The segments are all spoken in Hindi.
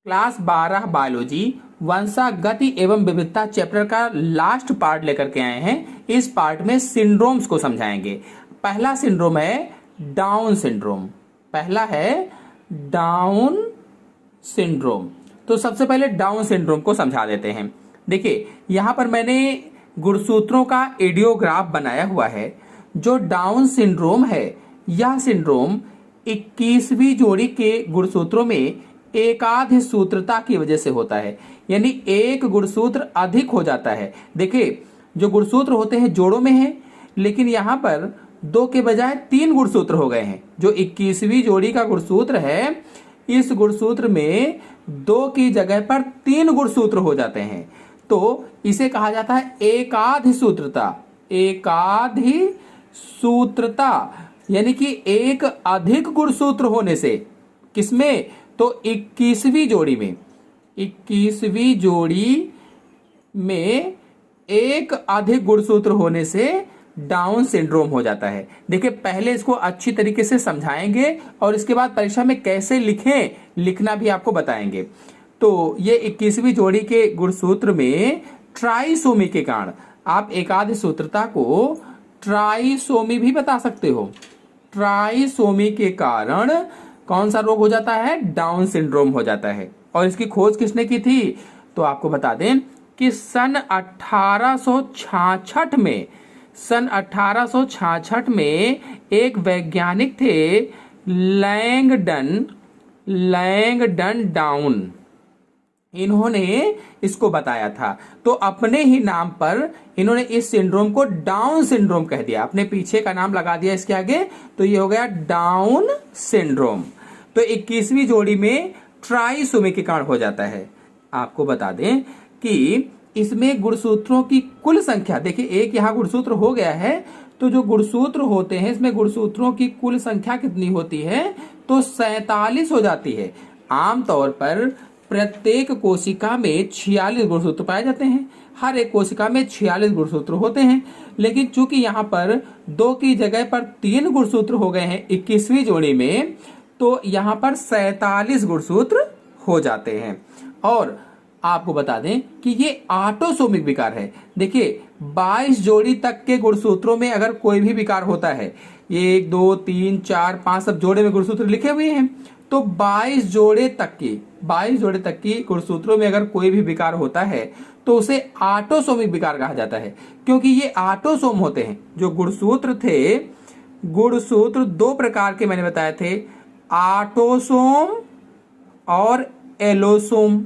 क्लास 12 बायोलॉजी वंशागति एवं विविधता चैप्टर का लास्ट पार्ट लेकर के आए हैं। इस पार्ट में सिंड्रोम्स को समझाएंगे। पहला सिंड्रोम है डाउन सिंड्रोम। पहला है डाउन सिंड्रोम। तो सबसे पहले डाउन सिंड्रोम को समझा देते हैं। देखिए यहां पर मैंने गुणसूत्रों का एडियोग्राफ बनाया हुआ है। जो डाउन सिंड्रोम है यह सिंड्रोम 21वीं जोड़ी के गुणसूत्रों में एकाध सूत्रता की वजह से होता है, यानी एक गुणसूत्र अधिक हो जाता है। देखिए जो गुणसूत्र होते हैं जोड़ों में है, लेकिन यहां पर 2 के बजाय 3 गुणसूत्र हो गए हैं। जो 21वीं जोड़ी का गुणसूत्र है इस गुणसूत्र में 2 की जगह पर 3 गुणसूत्र हो जाते हैं। तो इसे कहा जाता है एकाध सूत्रता। एकाधी सूत्रता यानी कि एक अधिक गुणसूत्र होने से, किसमें? तो 21वीं जोड़ी में, 21वीं जोड़ी में एक अधिक गुणसूत्र होने से डाउन सिंड्रोम हो जाता है। देखिए पहले इसको अच्छी तरीके से समझाएंगे और इसके बाद परीक्षा में कैसे लिखें, लिखना भी आपको बताएंगे। तो ये 21वीं जोड़ी के गुणसूत्र में ट्राइसोमी के कारण आप एकाध सूत्रता को ट्राइसोमी भी बता सकते हो। ट्राइसोमी के कारण कौन सा रोग हो जाता है? डाउन सिंड्रोम हो जाता है। और इसकी खोज किसने की थी? तो आपको बता दें कि सन 1866 में एक वैज्ञानिक थे लैंगडन डाउन। इन्होंने इसको बताया था। तो अपने ही नाम पर इन्होंने इस सिंड्रोम को डाउन सिंड्रोम कह दिया, अपने पीछे का नाम लगा दिया इसके आगे, तो ये हो गया डाउन सिंड्रोम। तो 21वीं जोड़ी में ट्राइसोमी के कारण हो जाता है। आपको बता दें कि इसमें गुणसूत्रों की कुल संख्या, देखिए एक यहाँ गुणसूत्र हो गया है, तो जो गुणसूत्र होते हैं इसमें गुणसूत्रों की कुल संख्या कितनी होती है? तो 47 हो जाती है। आमतौर पर प्रत्येक कोशिका में 46 गुणसूत्र पाए जाते हैं। हर एक कोशिका में 46 गुणसूत्र होते हैं, लेकिन चूंकि यहाँ पर 2 की जगह पर 3 गुणसूत्र हो गए हैं 21वीं जोड़ी में, तो यहाँ पर 47 गुणसूत्र हो जाते हैं। और आपको बता दें कि ये ऑटोसोमिक विकार है। देखिए 22 जोड़ी तक के गुणसूत्रों में अगर कोई भी विकार होता है, 1 2 3 4 5 सब जोड़े में गुणसूत्र लिखे हुए हैं, तो 22 जोड़े तक की गुणसूत्रों में अगर कोई भी विकार होता है तो उसे ऑटोसोमिक विकार कहा जाता है। क्योंकि ये ऑटोसोम होते हैं। जो गुणसूत्र थे, गुणसूत्र 2 प्रकार के मैंने बताए थे, ऑटोसोम और एलोसोम।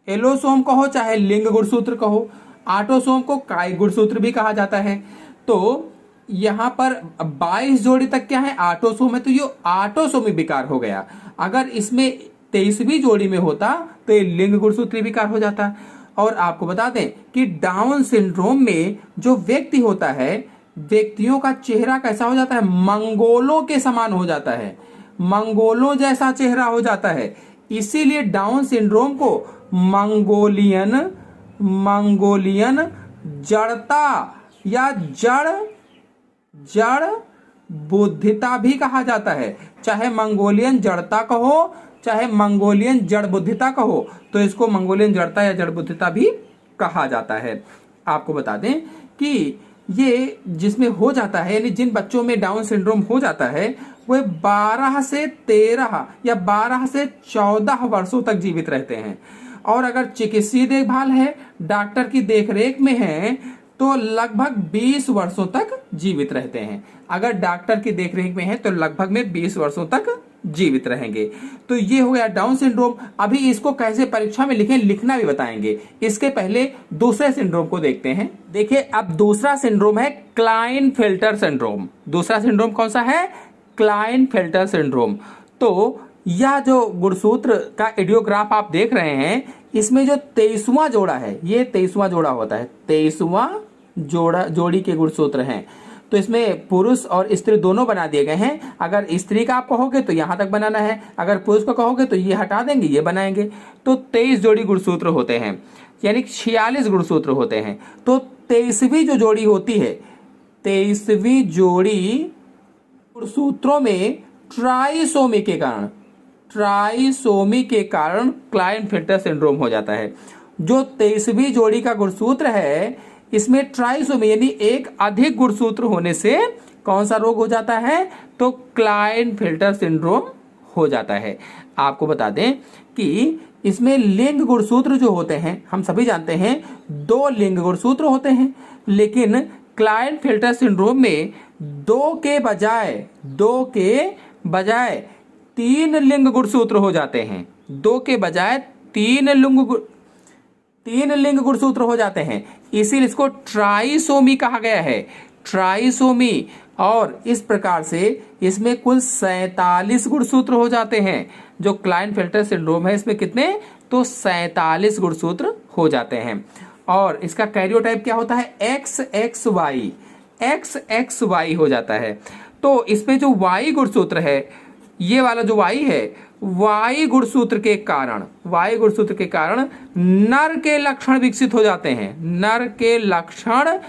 एलोसोम कहो चाहे लिंग गुणसूत्र कहो, ऑटोसोम को कायिक गुणसूत्र भी कहा जाता है। तो यहां पर 22 जोड़ी तक क्या है? ऑटोसोम है, तो ये ऑटोसोमिक विकार हो गया। अगर इसमें 23वीं जोड़ी में होता तो ये लिंग गुणसूत्री विकार हो जाता। और आपको बता दें कि डाउन सिंड्रोम में जो व्यक्ति होता है, व्यक्तियों का चेहरा कैसा हो जाता है? मंगोलों के समान हो जाता है, मंगोलों जैसा चेहरा हो जाता है। इसीलिए डाउन सिंड्रोम को मंगोलियन जड़ता या जड़ बुद्धिता भी कहा जाता है। चाहे मंगोलियन जड़ता कहो चाहे मंगोलियन जड़ बुद्धिता कहो, तो इसको मंगोलियन जड़ता या जड़ बुद्धिता भी कहा जाता है। आपको बता दें कि ये जिसमें हो जाता है, यानी जिन बच्चों में डाउन सिंड्रोम हो जाता है, वे 12 से 13 या 12 से 14 वर्षों तक जीवित रहते हैं। और अगर चिकित्सीय देखभाल है, डॉक्टर की देखरेख में है, तो लगभग 20 वर्षों तक जीवित रहते हैं। अगर डॉक्टर की देखरेख में है तो लगभग में 20 वर्षों तक जीवित रहेंगे। तो ये हो गया डाउन सिंड्रोम। अभी इसको कैसे परीक्षा में लिखें, लिखना भी बताएंगे। इसके पहले दूसरे सिंड्रोम को देखते हैं। देखिए अब दूसरा सिंड्रोम है क्लाइनफेल्टर सिंड्रोम। दूसरा सिंड्रोम कौन सा है? Klinefelter syndrome. तो यह जो गुणसूत्र का एडियोग्राफ आप देख रहे हैं, इसमें जो 23वां जोड़ा है, ये 23वां जोड़ा होता है। 23वां जोड़ी के गुणसूत्र हैं। तो इसमें पुरुष और स्त्री दोनों बना दिए गए हैं। अगर स्त्री का आप कहोगे तो यहां तक बनाना है, अगर पुरुष को कहोगे तो ये हटा देंगे, ये बनाएंगे। तो 23 जोड़ी गुणसूत्र होते हैं, यानी 46 गुणसूत्र होते हैं। तो 23वीं जो जोड़ी होती है, 23वीं जोड़ी गुणसूत्रों में ट्राइसोमी के कारण ट्राइसोमी के कारण क्लाइनफेल्टर सिंड्रोम हो जाता है। जो 23वीं जोड़ी का गुणसूत्र है, इसमें ट्राइसोमी यानी एक अधिक गुणसूत्र होने से कौन सा रोग हो जाता है? तो क्लाइनफेल्टर सिंड्रोम हो जाता है। आपको बता दें कि इसमें लिंग गुणसूत्र जो होते हैं, हम सभी जानते हैं 2 लिंग गुणसूत्र होते हैं, लेकिन क्लाइनफेल्टर सिंड्रोम में 2 के बजाय 3 लिंग गुणसूत्र हो जाते हैं। 2 के बजाय 3 लिंग गुणसूत्र हो जाते हैं, इसीलिए इसको ट्राइसोमी कहा गया है, ट्राइसोमी। और इस प्रकार से इसमें कुल 47 गुणसूत्र हो जाते हैं। जो क्लाइनफेल्टर सिंड्रोम है, इसमें कितने? तो 47 गुणसूत्र हो जाते हैं। और इसका कैरियोटाइप क्या होता है? XXY हो जाता है। तो इसमें जो Y गुणसूत्र है, ये वाला जो Y है, Y गुणसूत्र के कारण नर के लक्षण विकसित हो जाते हैं, नर के लक्षण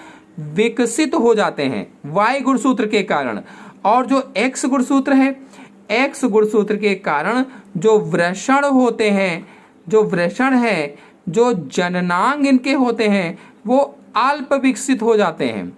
विकसित हो जाते हैं Y गुणसूत्र के कारण। और जो X गुणसूत्र है, X गुणसूत्र के कारण जो वृषण होते हैं, जो जननांग इनके होते हैं, वो अल्प विकसित हो जाते हैं,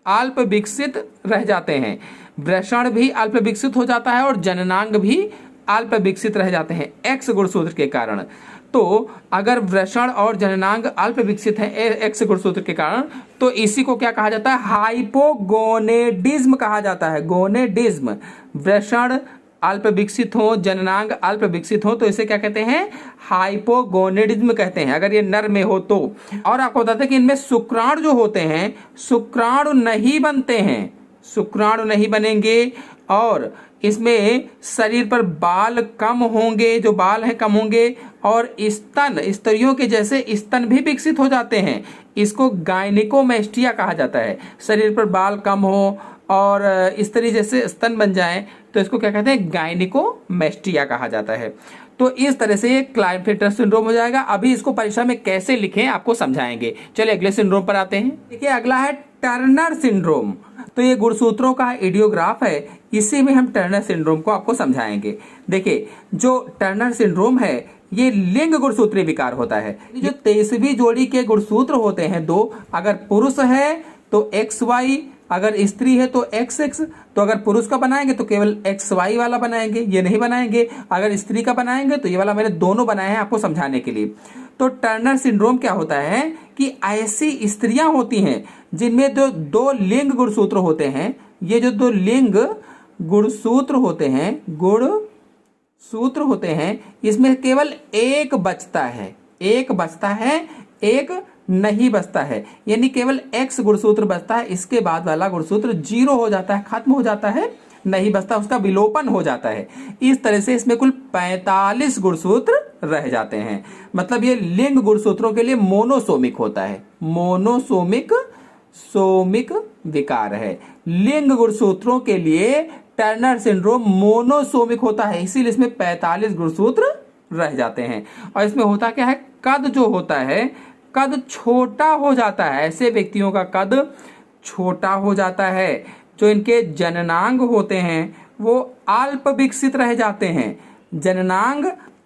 अल्प विकसित रह जाते हैं। वृषण भी अल्प विकसित हो जाता है और जननांग भी अल्प विकसित रह जाते हैं X गुणसूत्र के कारण। तो अगर वृषण और जननांग अल्प विकसित है X गुणसूत्र के कारण, तो इसी को क्या कहा जाता है? हाइपोगोनेडिज्म कहा जाता है। गोनेडिज्म, वृषण अल्प विकसित हो, जननांग अल्प विकसित हो, तो इसे क्या कहते हैं? हाइपोगोनेडिज्म कहते हैं, अगर ये नर में हो तो। और आपको बताते हैं कि इनमें शुक्राणु जो होते हैं, शुक्राणु नहीं बनते हैं, शुक्राणु नहीं बनेंगे। और इसमें शरीर पर बाल कम होंगे, जो बाल हैं कम होंगे। और स्तन, स्त्रियों के जैसे स्तन भी विकसित हो जाते हैं। इसको गायनिकोमेस्टिया कहा जाता है। शरीर पर बाल कम हो और स्त्री जैसे स्तन बन जाएं, तो इसको क्या कहते हैं? गायनिकोमेस्टिया कहा जाता है। तो इस तरह से ये क्लाइनफेल्टर सिंड्रोम हो जाएगा। अभी इसको परीक्षा में कैसे लिखें आपको समझाएंगे। चलिए अगले सिंड्रोम पर आते हैं। देखिए अगला है टर्नर सिंड्रोम। तो ये गुणसूत्रों का आइडियोग्राफ है, इसी में हम टर्नर सिंड्रोम को आपको समझाएंगे। देखिए जो टर्नर सिंड्रोम है, ये लिंग गुणसूत्रीय विकार होता है। जो 23वीं जोड़ी के गुणसूत्र होते हैं 2, अगर पुरुष है तो XY, अगर स्त्री है तो XX। तो अगर पुरुष का बनाएंगे तो केवल XY वाला बनाएंगे, ये नहीं बनाएंगे। अगर स्त्री का बनाएंगे तो ये वाला मैंने दोनों बनाए हैं आपको समझाने के लिए। तो टर्नर सिंड्रोम क्या होता है कि ऐसी स्त्रियां होती हैं जिनमें जो 2 लिंग गुणसूत्र होते हैं, ये जो 2 लिंग गुणसूत्र होते हैं, इसमें केवल एक बचता है, एक नहीं बचता है, यानी केवल X गुणसूत्र बचता है। इसके बाद वाला गुणसूत्र 0 हो जाता है, खत्म हो जाता है, नहीं बचता, उसका विलोपन हो जाता है। इस तरह से इसमें कुल 45 गुणसूत्र रह जाते हैं। मतलब ये लिंग गुणसूत्रों के लिए मोनोसोमिक होता है, मोनोसोमिक विकार है। लिंग गुणसूत्रों के लिए टर्नर सिंड्रोम मोनोसोमिक होता है, इसीलिए इसमें 45 गुणसूत्र रह जाते हैं। और इसमें होता क्या है? कद जो होता है, कद छोटा हो जाता है। ऐसे व्यक्तियों का कद छोटा हो जाता है। जो इनके जननांग होते हैं वो अल्प विकसित रह जाते हैं, जननांग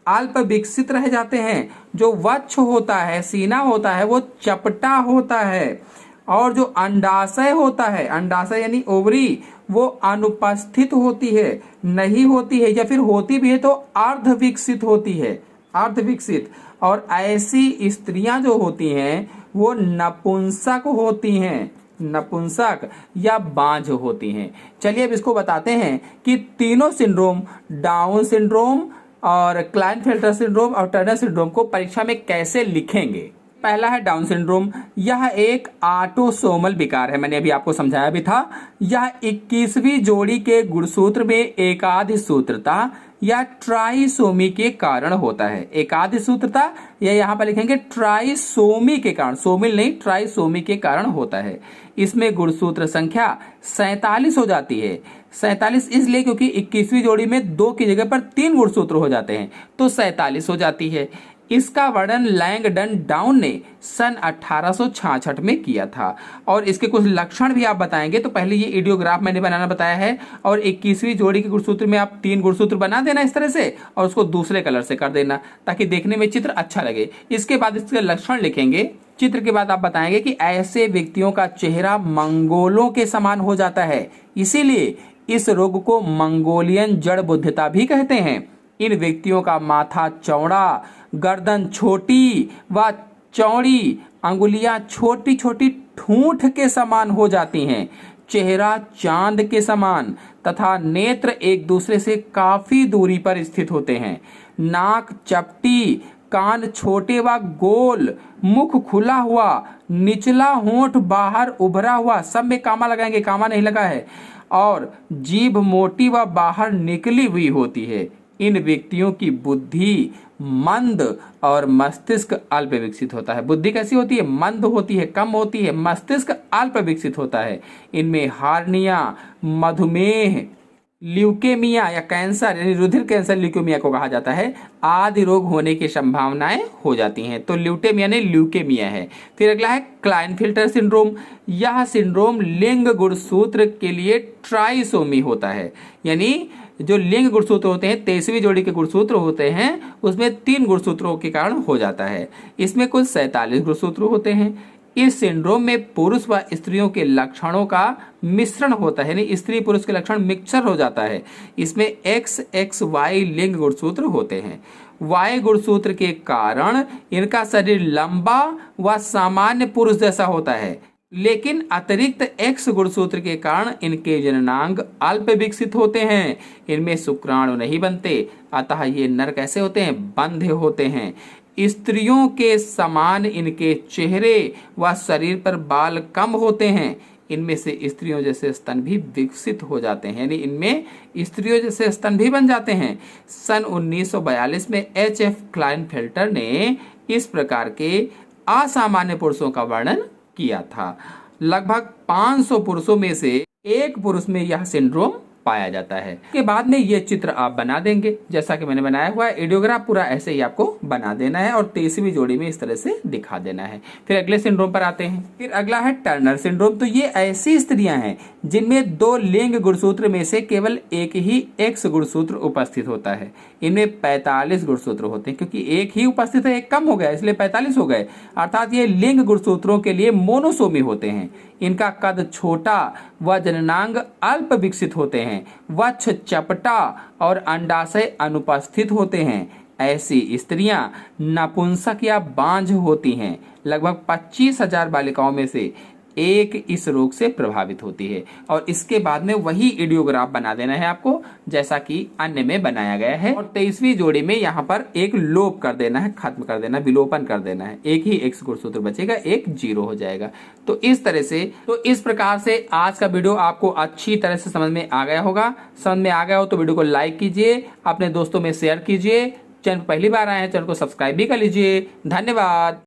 अल्प विकसित रह जाते हैं। जो वक्ष होता है, सीना होता है, वो चपटा होता है। और जो अंडाशय होता है, अंडाशय यानी ओवरी, वो अनुपस्थित होती है, नहीं होती है, या फिर होती भी है तो अर्ध विकसित होती है, अर्ध विकसित। और ऐसी स्त्रियां जो होती हैं वो नपुंसक होती हैं, नपुंसक या बांझ होती हैं। चलिए अब इसको बताते हैं कि तीनों सिंड्रोम, डाउन सिंड्रोम और क्लाइनफेल्टर सिंड्रोम और टर्नर सिंड्रोम को परीक्षा में कैसे लिखेंगे। पहला है डाउन सिंड्रोम। यह एक ऑटोसोमल विकार है, मैंने अभी आपको समझाया भी था। यह 21वीं जोड़ी के गुणसूत्र में एकाधिसूत्रता या ट्राइसोमी के कारण होता है। एकाधिसूत्रता या यहाँ पर लिखेंगे ट्राइसोमी के कारण, सोमिल नहीं, ट्राइसोमी के कारण होता है। इसमें गुणसूत्र संख्या 47 हो जाती है। 47 इसलिए क्योंकि 21वीं जोड़ी में 2 की जगह पर 3 गुणसूत्र हो जाते हैं, तो 47 हो जाती है। इसका वर्णन लैंगडन डाउन ने सन 1866 में किया था। और इसके कुछ लक्षण भी आप बताएंगे। तो पहले ये इडियोग्राफ मैंने बनाना बताया है, और 21वीं जोड़ी के गुणसूत्र में आप 3 गुणसूत्र बना देना इस तरह से, और उसको दूसरे कलर से कर देना ताकि देखने में चित्र अच्छा लगे। इसके बाद इसके लक्षण लिखेंगे। चित्र के बाद आप बताएंगे कि ऐसे व्यक्तियों का चेहरा मंगोलों के समान हो जाता है, इसीलिए इस रोग को मंगोलियन जड़ बुद्धिता भी कहते हैं। इन व्यक्तियों का माथा चौड़ा, गर्दन छोटी व चौड़ी, अंगुलियां छोटी छोटी ठूंठ के समान हो जाती हैं, चेहरा चांद के समान तथा नेत्र एक दूसरे से काफी दूरी पर स्थित होते हैं, नाक चपटी, कान छोटे व गोल, मुख खुला हुआ, निचला होंठ बाहर उभरा हुआ, सब में कामा लगाएंगे, कामा नहीं लगा है, और जीभ मोटी व बाहर निकली हुई होती है। इन व्यक्तियों की बुद्धि मंद और मस्तिष्क अल्प विकसित होता है। बुद्धि कैसी होती है? मंद होती है, कम होती है, मस्तिष्क अल्प विकसित होता है। इनमें हार्निया, मधुमेह, ल्यूकेमिया या कैंसर यानी रुधिर कैंसर ल्यूकेमिया को कहा जाता है, आदि रोग होने की संभावनाएं हो जाती हैं। तो ल्यूटेमिया ने ल्यूकेमिया है। फिर अगला है क्लाइनफिल्टर सिंड्रोम। यह सिंड्रोम लिंग गुणसूत्र के लिए ट्राइसोमी होता है, यानी जो लिंग गुणसूत्र होते हैं, 23वीं जोड़ी के गुणसूत्र होते हैं, उसमें 3 गुणसूत्रों के कारण हो जाता है। इसमें कुल 47 गुणसूत्र होते हैं। इस सिंड्रोम में पुरुष व स्त्रियों के लक्षणों का मिश्रण होता है, यानी स्त्री पुरुष के लक्षण मिक्सचर हो जाता है। इसमें XXY लिंग गुणसूत्र होते हैं। Y गुणसूत्र के कारण इनका शरीर लंबा व सामान्य पुरुष जैसा होता है, लेकिन अतिरिक्त X गुणसूत्र के कारण इनके जननांग अल्प विकसित होते हैं। इनमें शुक्राणु नहीं बनते, अतः ये नर कैसे होते हैं? बंधे होते हैं। स्त्रियों के समान इनके चेहरे व शरीर पर बाल कम होते हैं। इनमें से स्त्रियों जैसे स्तन भी विकसित हो जाते हैं, यानी इनमें स्त्रियों जैसे स्तन भी बन जाते हैं। सन 1942 में HF क्लाइनफेल्टर ने इस प्रकार के असामान्य पुरुषों का वर्णन किया था। लगभग 500 पुरुषों में से एक पुरुष में यह सिंड्रोम पाया जाता है। के बाद में ये चित्र आप बना देंगे जैसा कि मैंने बनाया हुआ है। एडियोग्राफ पूरा ऐसे ही आपको बना देना है और 23वीं जोड़ी में इस तरह से दिखा देना है। फिर अगले सिंड्रोम पर आते हैं। फिर अगला है टर्नर सिंड्रोम। तो ये ऐसी स्त्रियां हैं जिनमें 2 लिंग गुणसूत्र में से केवल एक ही X गुणसूत्र उपस्थित होता है। इनमें 45 गुणसूत्र होते हैं, क्योंकि एक ही उपस्थित है, एक कम हो गया इसलिए 45 हो गए, अर्थात ये लिंग गुणसूत्रों के लिए मोनोसोमी होते हैं। इनका कद छोटा व जननांग अल्प विकसित होते हैं, वक्ष चपटा और अंडाशय अनुपस्थित होते हैं। ऐसी स्त्रियां नपुंसक या बांझ होती हैं। लगभग 25,000 बालिकाओं में से एक इस रोग से प्रभावित होती है। और इसके बाद में वही एडियोग्राफ बना देना है आपको जैसा कि अन्य में बनाया गया है। और 23वीं जोड़ी में यहाँ पर एक लोप कर देना है, खत्म कर देना, विलोपन कर देना है। एक ही X गुणसूत्र बचेगा, एक 0 हो जाएगा। तो इस तरह से, तो इस प्रकार से आज का वीडियो आपको अच्छी तरह से समझ में आ गया होगा। समझ में आ गया हो तो वीडियो को लाइक कीजिए, अपने दोस्तों में शेयर कीजिए। चैनल पहली बार आए हैं, चैनल को सब्सक्राइब भी कर लीजिए। धन्यवाद।